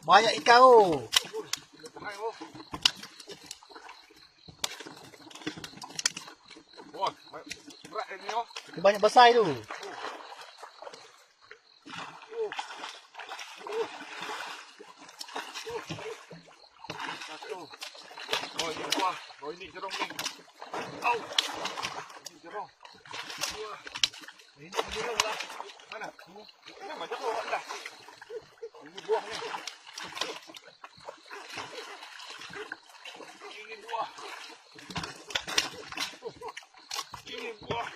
Banyak ikan oh. Wah, berat ini oh. Banyak besar itu. Oh, ini buah. Oh, ini jerung ni. Au. Ini jerung. Wah. Ini jerung lah. Mana? Ini mana jerung lah. Ini buah ni. Ini buah. Ini buah.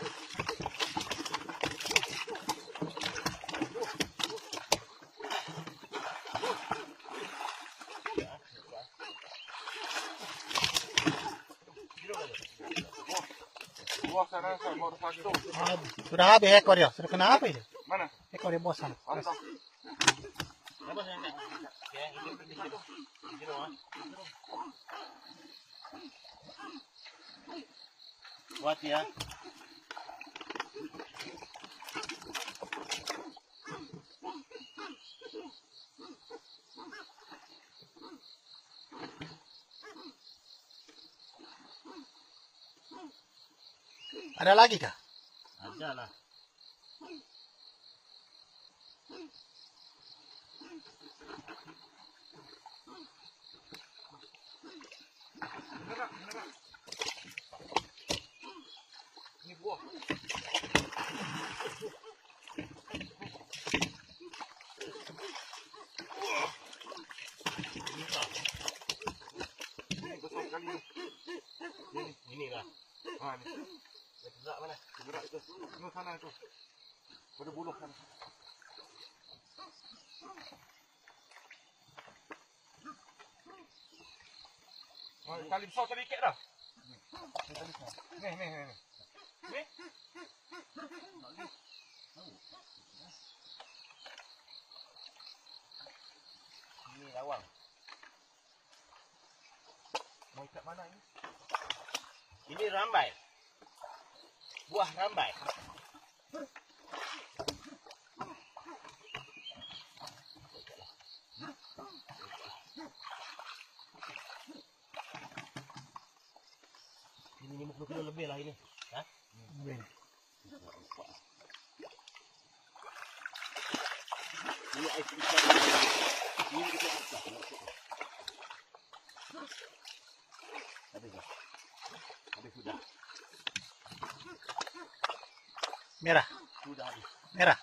Buah sana sama satu. Sudah habis ekor dia. Sudah kena apa itu? Mana? Ekor dia bosan. Antah. Buat ya. Ada lagi kah? Ada lah. Ini buah. Ini besar sekali ni. Ini lah. Ha ni. Gerak mana? Gerak tu. Tengok sana tu. Pada buluh sana. Oh, kali besar tadi ikat dah. Ni. Ni. Ini lawang. Mau ikat mana ini? Ini rambai. Buah rambai. Ini 50 kilo lebih lah ini. Ha? Ini ais ikan. Ini kita ikan. Habis dah. Habis sudah. Merah. Sudah habis. Merah.